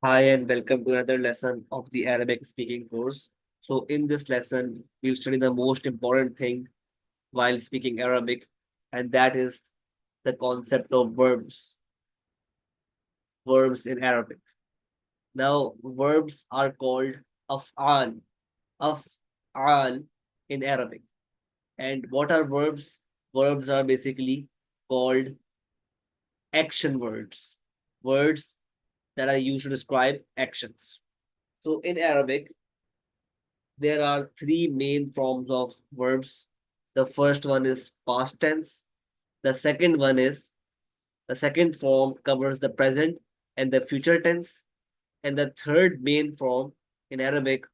Hi and welcome to another lesson of the Arabic speaking course. So in this lesson, we'll study the most important thing while speaking Arabic, and that is the concept of verbs in Arabic. Now, verbs are called af'al, af'al in Arabic. And what are verbs? Verbs are basically called action words that are used to describe actions. So in Arabic, there are three main forms of verbs. The first one is past tense. The second one is the second form covers the present and the future tense. And the third main form in Arabic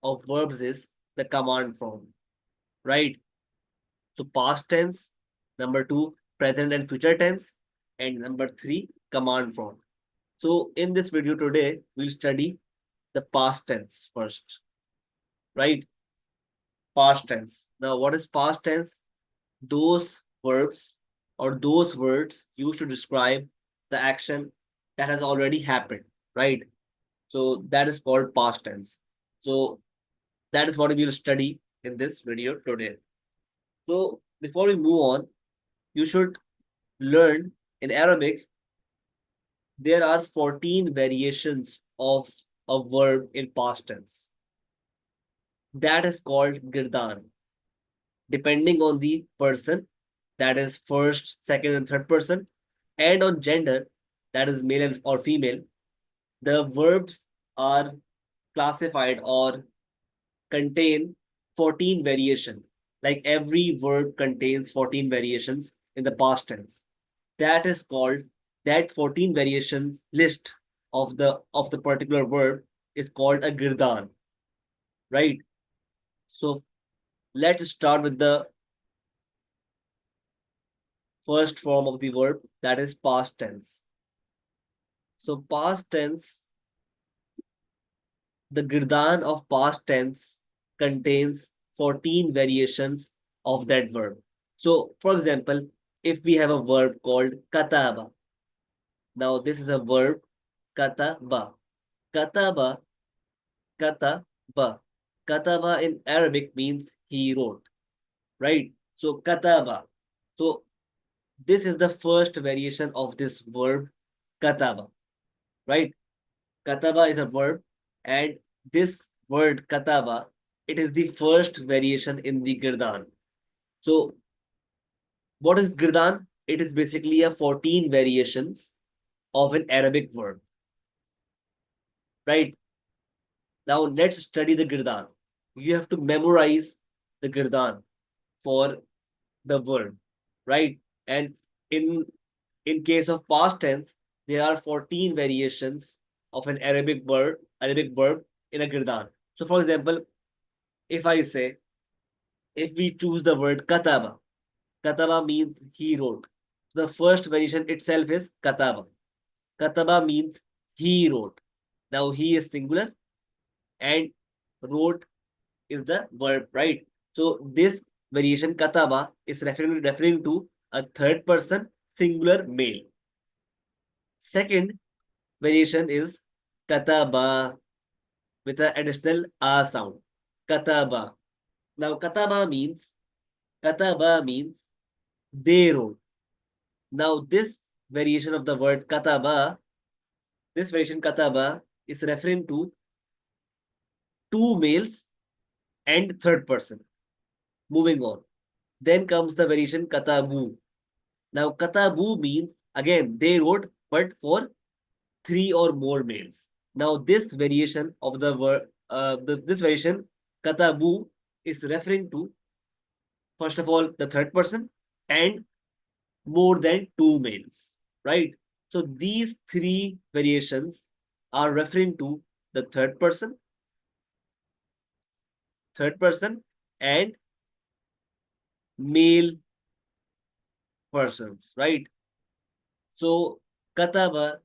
of verbs is the command form, right? So past tense, number two, present and future tense, and number three, command form. So in this video today, we'll study the past tense first, right? Past tense. Now, what is past tense? Those verbs or those words used to describe the action that has already happened, right? So that is called past tense. So that is what we will study in this video today. So before we move on, you should learn in Arabic, there are 14 variations of a verb in past tense. That is called girdan. Depending on the person, that is first, second, and third person, and on gender, that is male and or female, the verbs are classified or contain 14 variation. Like every verb contains 14 variations in the past tense. That is called that 14 variations list of the particular verb is called a girdan, right? So let's start with the first form of the verb, that is past tense. So past tense, the girdan of past tense contains 14 variations of that verb. So for example, if we have a verb called kataba, now this is a verb kataba. Kataba, kataba. Kataba in Arabic means he wrote, right? So kataba. So this is the first variation of this verb kataba, right? Kataba is a verb, and this word kataba, it is the first variation in the girdan. So what is girdan? It is basically a 14 variations of an Arabic verb, right? Now let's study the girdan. You have to memorize the girdan for the verb, right? And in in case of past tense, there are 14 variations of an Arabic verb in a girdan. So for example, if I say, if we choose the word kataba, kataba means he wrote. The first variation itself is kataba. Kataba means he wrote. Now he is singular and wrote is the verb, right? So this variation kataba is referring to a third person singular male. Second variation is kataba with an additional a sound. Kataba. Now kataba means they wrote. Now this variation of the word kataba, this variation kataba is referring to two males and third person. Moving on. Then comes the variation katabu. Now katabu means again they wrote but for three or more males. Now this variation of the word this variation katabu is referring to first of all the third person and more than two males, right? So these three variations are referring to the third person and male persons, right? So katabu,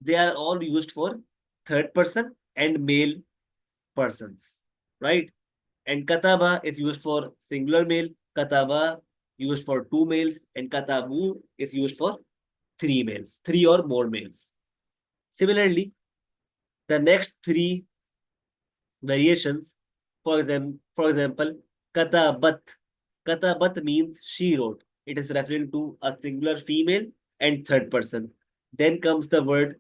they are all used for third person and male persons, right? And kataba is used for singular male, kataba used for two males, and katabu is used for three or more males. Similarly, the next three variations, for example, katabat. Katabat means she wrote. It is referring to a singular female and third person. Then comes the word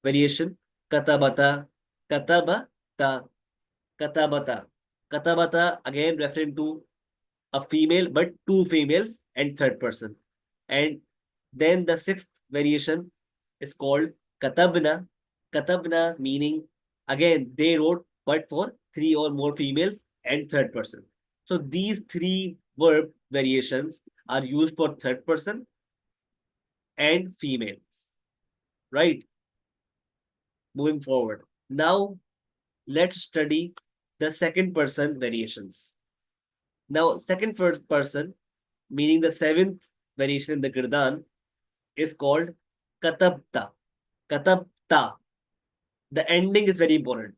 variation, katabata, katabata, katabata. Katabata again referring to a female, but two females and third person. And then the sixth variation is called katabna. Katabna meaning again they wrote, but for three or more females and third person. So these three verb variations are used for third person and females, right? Moving forward. Now let's study the second person variations. Now, second first person, meaning the seventh variation in the Girdan, is called katabta. Katabta. The ending is very important,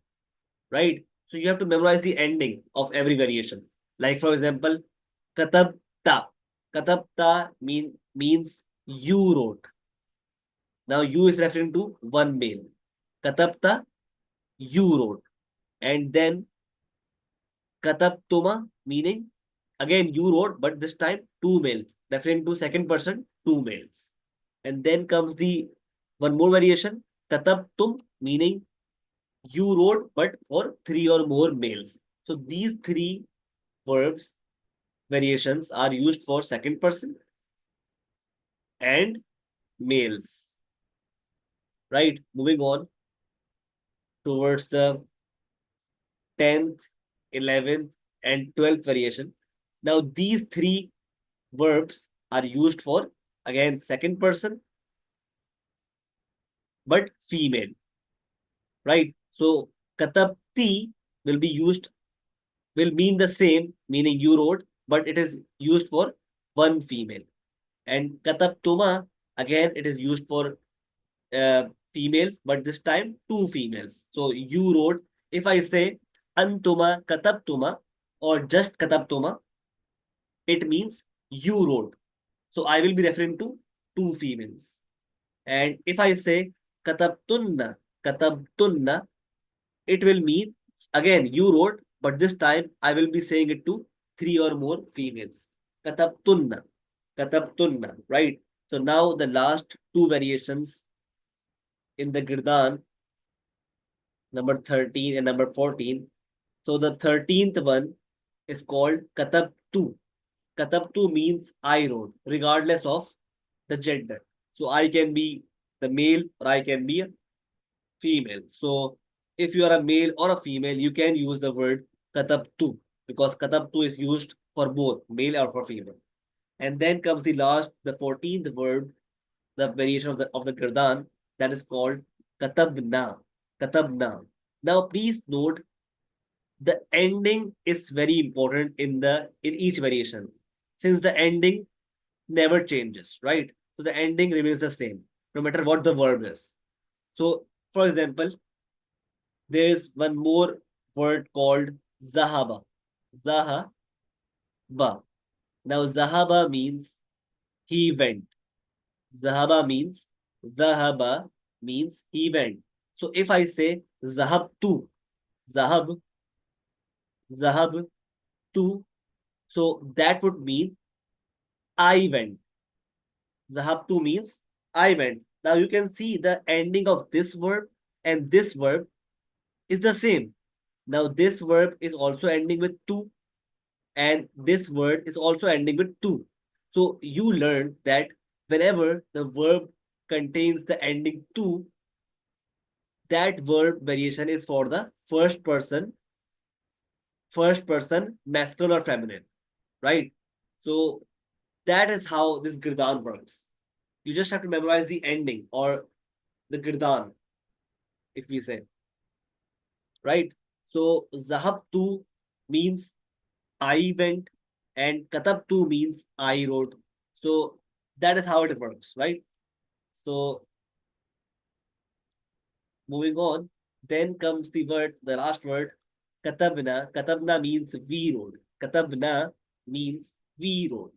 right? So you have to memorize the ending of every variation. Like for example, katabta. Katabta means you wrote. Now you is referring to one male. Katabta, you wrote. And then katabtuma meaning again you wrote, but this time two males, referring to second person, two males. And then comes the one more variation, katabtum meaning you wrote, but for three or more males. So these three verbs variations are used for second person and males. Right? Moving on towards the 10th, 11th, and 12th variation. Now, these three verbs are used for, again, second person, but female, right? So, katabti will be used, will mean the same, meaning you wrote, but it is used for one female. And katabtuma, again, it is used for females, but this time two females. So, you wrote, if I say antuma katabtuma or just katabtuma, it means you wrote. So I will be referring to two females. And if I say katabtunna, it will mean again you wrote, but this time I will be saying it to three or more females. Katabtunna, katabtunna, right? So now the last two variations in the Girdan, number 13 and number 14. So the 13th one is called katabtu. Katabtu means I wrote, regardless of the gender. So I can be the male or I can be a female. So if you are a male or a female, you can use the word katabtu because katabtu is used for both male or for female. And then comes the last, the 14th word, the variation of the Girdan, that is called katabna. Katabna. Now please note the ending is very important in each variation, since the ending never changes, right? So the ending remains the same, no matter what the verb is. So, for example, there is one more word called zahaba. Zahaba. Now, zahaba means he went. Zahaba means he went. So if I say zahab tu, zahab, zahab tu, so that would mean I went. Zahabtu means I went. Now you can see the ending of this verb and this verb is the same. Now this verb is also ending with tu and this word is also ending with tu. So you learn that whenever the verb contains the ending tu, that verb variation is for the first person masculine or feminine, right? So that is how this Girdan works. You just have to memorize the ending or the Girdan, if we say, right? So Zahabtu means I went and Katabtu means I wrote. So that is how it works, right? So moving on, then comes the last word, Katabna. Katabna means we wrote. Katabna means we wrote.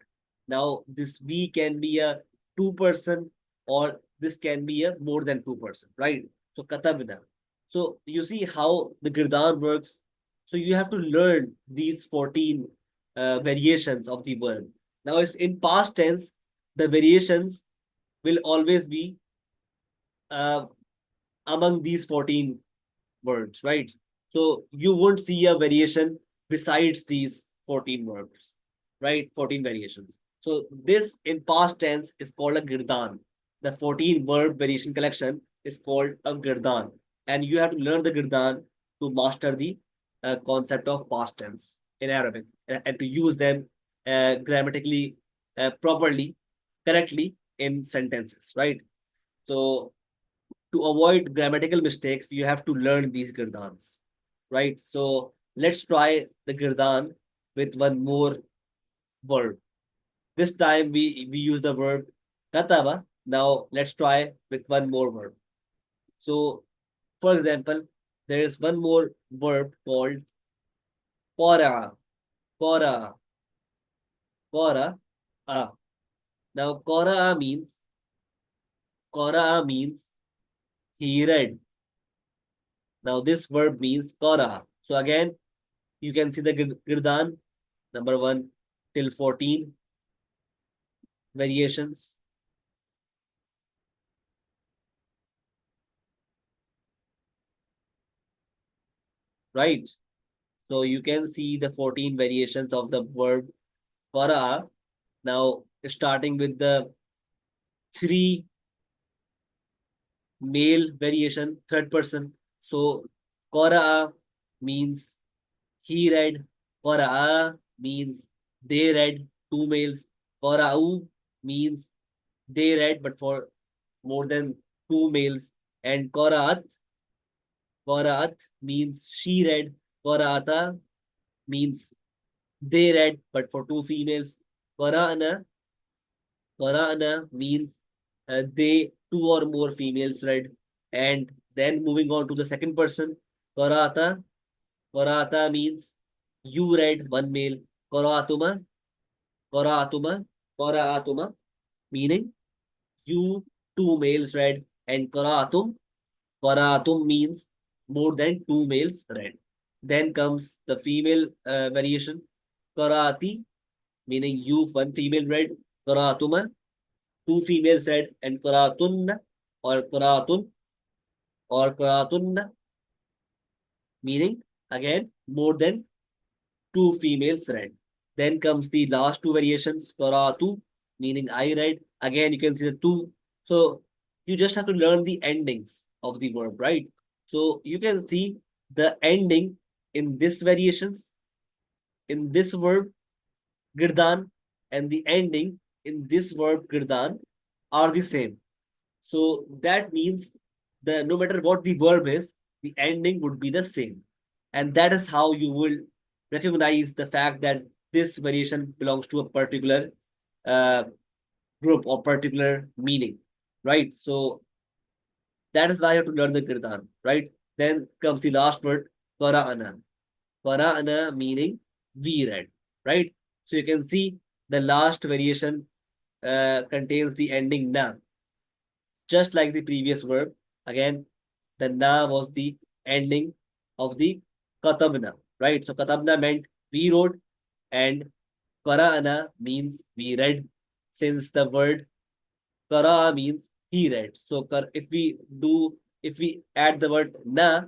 Now, this we can be a two person or this can be a more than 2%, right? So katabna. So you see how the girdan works. So you have to learn these 14 variations of the verb. Now, it's in past tense, the variations will always be uh, among these 14 words, right? So you won't see a variation besides these 14 verbs, right? 14 variations. So this in past tense is called a girdan. The 14 verb variation collection is called a girdan. And you have to learn the girdan to master the concept of past tense in Arabic and to use them grammatically properly, correctly in sentences, right? So to avoid grammatical mistakes, you have to learn these girdans, right? So let's try the girdan with one more verb. This time we use the verb kataba. Now let's try with one more verb. So, for example, there is one more verb called qara, qara, qara. Now qara means he read. Now this verb means qara. So again, you can see the girdan number 1 till 14 variations, right? So you can see the 14 variations of the verb qara. Now, starting with the three male variation, third person. So qara means he read, qara means they read, two males. Qara'u means they read, but for more than two males. And qara'at means she read, qara'ata means they read, but for two females. Qara'na, qara'na means two or more females read. And then moving on to the second person, qara'ata, qara'ata means you read, one male. Qara'atuma, qara'atuma, qara'atuma, meaning you, two males read. And qara'atum means more than two males read. Then comes the female variation, qara'ati, meaning you, one female read. Qara'atuma, two females read. And qara'atunna or qara'atun or qara'atunna, meaning again more than two females read. Then comes the last two variations, qara'atu, meaning I read. Again, you can see the two. So you just have to learn the endings of the verb, right? So you can see the ending in this variations, in this verb, girdan, and the ending in this verb, girdan, are the same. So that means the no matter what the verb is, the ending would be the same. And that is how you will recognize the fact that this variation belongs to a particular uh, group or particular meaning, right? So that is why you have to learn the kirtan, right? Then comes the last word, qara'ana. Qara'ana meaning we read, right? So you can see the last variation contains the ending na, just like the previous verb. Again, the na was the ending of the katabna, right? So katabna meant we wrote, and qara'ana means we read, since the word qara means he read. So if we add the word na,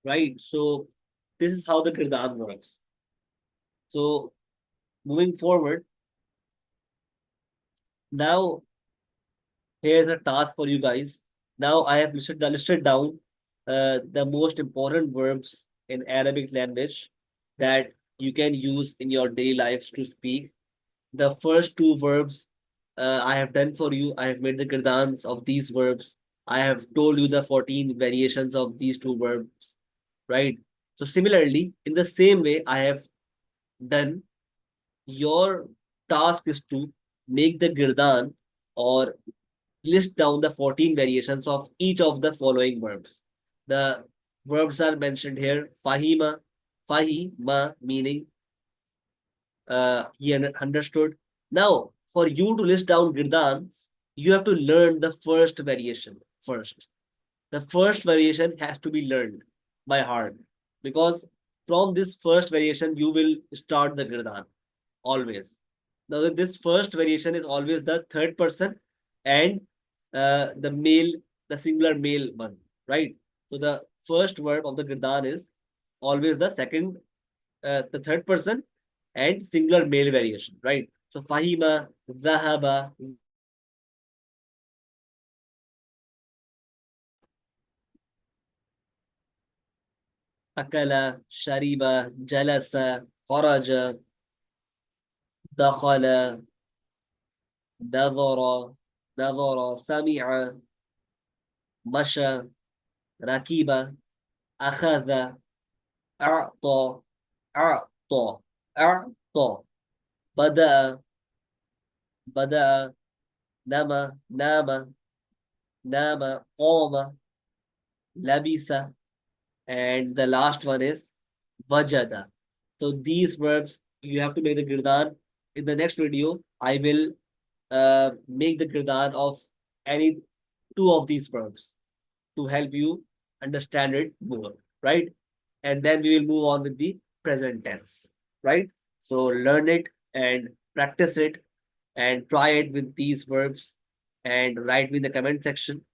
right? So this is how the kirdan works. So moving forward, now here's a task for you guys. Now I have listed down the most important verbs in Arabic language that you can use in your daily lives to speak. The first two verbs I have done for you. I have made the girdans of these verbs. I have told you the 14 variations of these two verbs, right? So similarly, in the same way, I have done, your task is to make the girdan or list down the 14 variations of each of the following verbs. The verbs are mentioned here. Fahima, fahima meaning he understood. Now, for you to list down girdans, you have to learn the first variation first. The first variation has to be learned by heart because from this first variation you will start the girdan always. Now this first variation is always the third person and the male, the singular male one, right? So the first verb of the girdan is always the second, the third person and singular male variation, right? So fahima, zahaba, akala, shariba, jalasa, kharaja, dakhala, نظر نظر سمع مشى ركب أخذ أعطى أعطى أعطى بدأ بدأ نما نام نام قام لبس, and the last one is vajada. So these verbs you have to make the girdan. In the next video, I will make the girdan of any two of these verbs to help you understand it more, right? And then we will move on with the present tense, right? So learn it and practice it and try it with these verbs and write me in the comment section.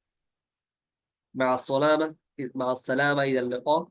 مع السلامة مع السلامة إلى اللقاء.